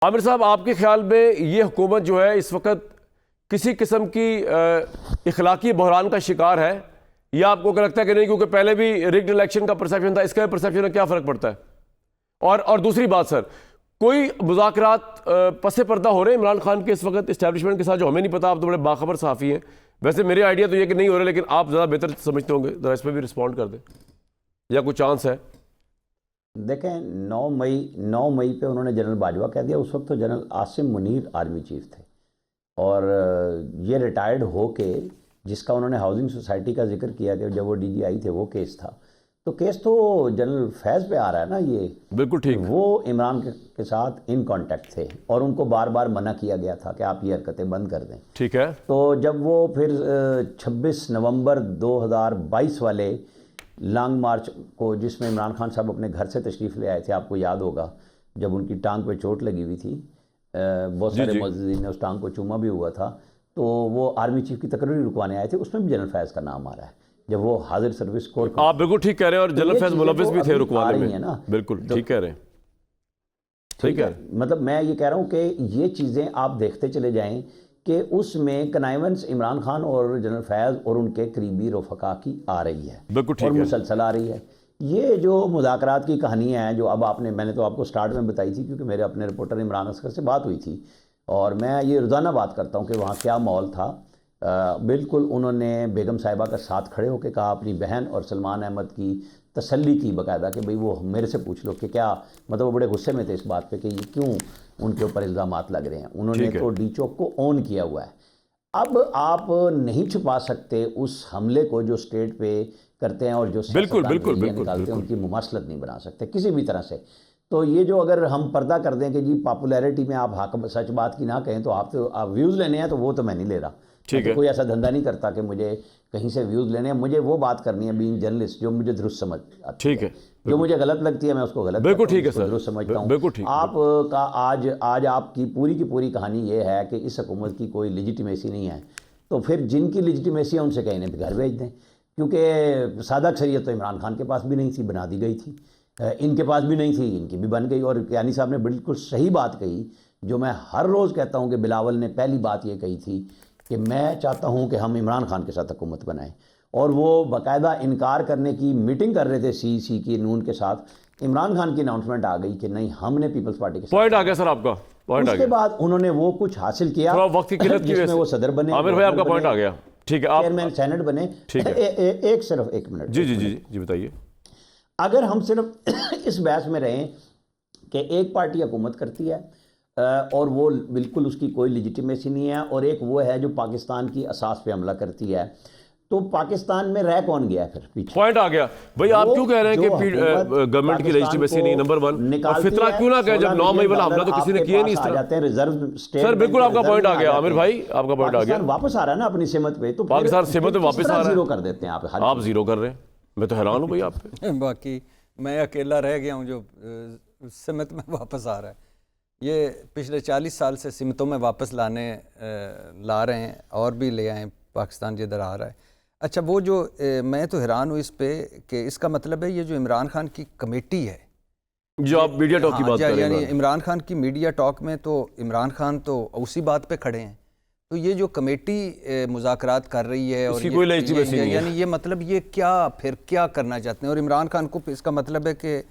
आमिर साहब, आपके ख्याल में ये हुकूमत जो है इस वक्त किसी किस्म की इखलाकी बहरान का शिकार है, या आपको क्या लगता है कि नहीं, क्योंकि पहले भी रिग्ड इलेक्शन का परसेप्शन था, इसका परसेप्शन में क्या फ़र्क पड़ता है? और दूसरी बात सर, कोई मुज़ाकरात पसे पर्दा हो रहे हैं इमरान खान के इस वक्त इस्टेब्लिशमेंट के साथ, जो हमें नहीं पता? आप तो बड़े बाखबर सहाफ़ी हैं। वैसे मेरे आइडिया तो ये कि नहीं हो रहे, लेकिन आप ज़्यादा बेहतर समझते होंगे, ज़रा इस पर भी रिस्पॉन्ड कर दें, या कोई चांस है? देखें, 9 मई पे उन्होंने जनरल बाजवा कह दिया। उस वक्त तो general Asim Munir army chief थे, और ये रिटायर्ड हो के, जिसका उन्होंने हाउसिंग सोसाइटी का जिक्र किया कि जब वो DGI थे, वो केस था। तो केस तो जनरल फैज़ पे आ रहा है ना, ये बिल्कुल ठीक। वो इमरान के साथ इन कांटेक्ट थे, और उनको बार बार मना किया गया था कि आप ये हरकतें बंद कर दें। ठीक है। तो जब वो फिर 26 नवंबर 2022 वाले लॉन्ग मार्च को, जिसमें इमरान खान साहब अपने घर से तशरीफ़ ले आए थे, आपको याद होगा, जब उनकी टांग पे चोट लगी हुई थी, बहुत सारे मुअज़्ज़िज़ीन ने उस टांग को चूमा भी हुआ था, तो वो आर्मी चीफ की तकरीर रुकवाने आए थे। उसमें भी जनरल फैज़ का नाम आ रहा है, जब वो हाजिर सर्विस कोर। आप बिल्कुल ठीक कह रहे हैं, और जनरल फैज़ मुलव्विस भी थे रुकवाने में, है ना? बिल्कुल ठीक कह रहे हैं, ठीक है। मतलब मैं ये कह रहा हूँ कि ये चीज़ें आप देखते चले जाएं कि उसमें कनाइवेंस इमरान खान और जनरल फैज़ और उनके करीबी रफ़का की आ रही है, बिल्कुल ठीक और है, मुसलसल आ रही है। ये जो मुज़ाकरात की कहानियाँ हैं, जो अब मैंने तो आपको स्टार्ट में बताई थी, क्योंकि मेरे अपने रिपोर्टर इमरान असगर से बात हुई थी, और मैं ये रोज़ाना बात करता हूँ कि वहाँ क्या माहौल था। बिल्कुल उन्होंने बेगम साहिबा का साथ खड़े होकर कहा, अपनी बहन और सलमान अहमद की तसल्ली की बाकायदा, कि भाई वो मेरे से पूछ लो कि क्या, मतलब वो बड़े गुस्से में थे इस बात पे कि ये क्यों उनके ऊपर इल्ज़ामात लग रहे हैं। उन्होंने तो डी चौक को ऑन किया हुआ है। अब आप नहीं छुपा सकते उस हमले को जो स्टेट पे करते हैं, और जो निकालते हैं, उनकी मुमासलत नहीं बना सकते किसी भी तरह से। तो ये जो अगर हम पर्दा कर दें कि जी पॉपुलैरिटी में आप हाकम सच बात की ना कहें, तो आप व्यूज़ लेने हैं, तो वो तो मैं नहीं ले रहा। तो कोई ऐसा धंधा नहीं करता कि मुझे कहीं से व्यूज़ लेने हैं। मुझे वो बात करनी है बीइंग जर्नलिस्ट जो मुझे दुरुस्त समझ आती है। ठीक है, जो मुझे गलत लगती है मैं उसको गलत, बिल्कुल ठीक है सर, दुरुस्त समझता हूँ। बिल्कुल ठीक। आपका आज आपकी पूरी की पूरी कहानी ये है कि इस हुकूमत की कोई लेजिटिमेसी नहीं है, तो फिर जिनकी लेजिटिमेसी है उनसे कहीं घर भेज दें, क्योंकि सादा अक्सरियत तो इमरान खान के पास भी नहीं थी, बना दी गई थी, इनके पास भी नहीं थी, इनकी भी बन गई। और यानी साहब ने बिल्कुल सही बात कही, जो मैं हर रोज़ कहता हूँ कि बिलावल ने पहली बात ये कही थी कि मैं चाहता हूँ कि हम इमरान खान के साथ हुकूमत बनाएं, और वो बाकायदा इनकार करने की मीटिंग कर रहे थे CEC की, नून के साथ। इमरान खान की अनाउंसमेंट आ गई कि नहीं, हमने पीपल्स पार्टी के साथ। पॉइंट आ गया सर आपका, पॉइंट आ गया। उसके बाद उन्होंने वो कुछ हासिल किया, वक्त की किल्लत की वजह से वो सदर बने। आमिर भाई आपका पॉइंट आ गया, ठीक है, आप चेयरमैन सेनेट बने। ठीक है, सिर्फ एक मिनट। जी बताइए। अगर हम सिर्फ इस बहस में रहें कि एक पार्टी हुकूमत करती है और वो बिल्कुल उसकी कोई लेजिटिमेसी नहीं है, और एक वो है जो पाकिस्तान की असास पे हमला करती है, तो पाकिस्तान में रह कौन गया फिर पीछे? पॉइंट आ गया भाई। आप क्यों कह रहे हैं कि गवर्नमेंट की लेजिटिमेसी नहीं? नंबर 1, और फितरा क्यों ना कहे, जब 9 मई वाला हमला तो किसी ने किया नहीं इस तरह। जाते हैं रिजर्व स्टेट। सर बिल्कुल आपका पॉइंट आ गया आमिर भाई, आपका पॉइंट आ गया। वापस आ रहा है ना अपनी सिमत पे, तो पाकिस्तान सिमत पे वापस आ रहा है। जीरो कर देते हैं आप जीरो कर रहे हैं, मैं तो हैरान हूँ भाई आप पे। बाकी मैं अकेला रह गया हूँ जो सिमत में वापस आ रहा है। ये पिछले 40 साल से सिमतों में वापस ला रहे हैं, और भी ले आए पाकिस्तान जिधर आ रहा है। अच्छा, वो जो मैं तो हैरान हूँ इस पे कि इसका मतलब है ये जो इमरान खान की कमेटी है, जो आप मीडिया टॉक की बात कर रहे हैं, यानी इमरान खान की मीडिया टॉक में तो इमरान खान तो उसी बात पे खड़े हैं, तो ये जो कमेटी मुज़ाकरात कर रही है, और यानी ये मतलब ये फिर क्या करना चाहते हैं? और इमरान खान को इसका मतलब है कि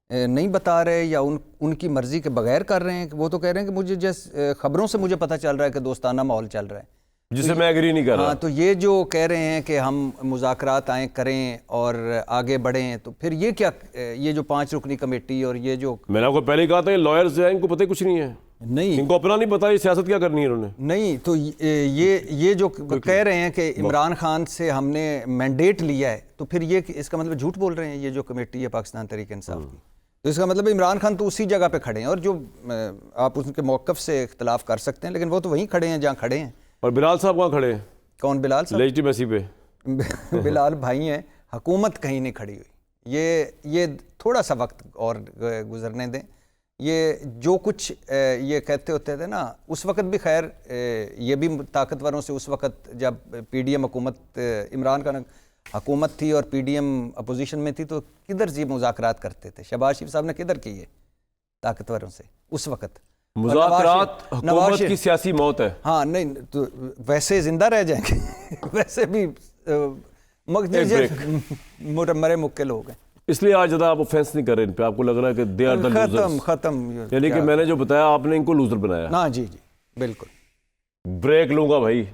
नहीं बता रहे, या उनकी मर्ज़ी के बगैर कर रहे हैं? वो तो कह रहे हैं कि मुझे जैसे खबरों से मुझे पता चल रहा है कि दोस्ताना माहौल चल रहा है, जिसे मैं एग्री नहीं कर रहा। हाँ, तो ये जो कह रहे हैं कि हम मुज़ाकरात करें और आगे बढ़ें, तो फिर ये क्या, ये जो 5 रुकनी कमेटी, और ये जो मैंने आपको पहले ही कहा था, ये लॉयर्स जो हैं इनको पता ही कुछ नहीं है, नहीं, इनको अपना नहीं पता ये सियासत क्या करनी है इन्होंने। नहीं, तो ये जो कह रहे हैं कि इमरान खान से हमने मैंडेट लिया है, तो फिर ये इसका मतलब झूठ बोल रहे हैं ये जो कमेटी है पाकिस्तान तहरीक-ए-इंसाफ की। तो इसका मतलब इमरान खान तो उसी जगह पे खड़े हैं, और जो आप उनके मौक़िफ़ से इख्तलाफ कर सकते हैं, लेकिन वो तो वहीं खड़े हैं जहाँ खड़े हैं। और बिलाल साहब कहाँ खड़े हैं? कौन बिलाल साहब? लेजिटिमेसी पे बिलाल भाई हैं, हुकूमत कहीं नहीं खड़ी हुई। ये थोड़ा सा वक्त और गुजरने दें। ये जो कुछ ये कहते होते थे ना उस वक्त भी, खैर ये भी ताकतवरों से, उस वक्त जब PDM हुकूमत, इमरान खान हुकूमत थी और PDM अपोजिशन में थी, तो किधर जी मुज़ाकरात करते थे? शहबाज शरीफ साहब ने किधर किए ताकतवरों से उस वक्त? मुज़ाकरात नवाज हुकूमत शरीफ- की सियासी मौत है। हाँ नहीं तो वैसे जिंदा रह जाएंगे वैसे भी मरे मुक्के लोग हैं, इसलिए आज ज़्यादा आप ऑफेंस नहीं कर रहे इन पे, आपको लग रहा है कि दे आर द लूजर्स। खत्म यानी कि मैंने जो बताया आपने इनको लूजर बनाया। हाँ जी जी बिल्कुल। ब्रेक लूंगा भाई।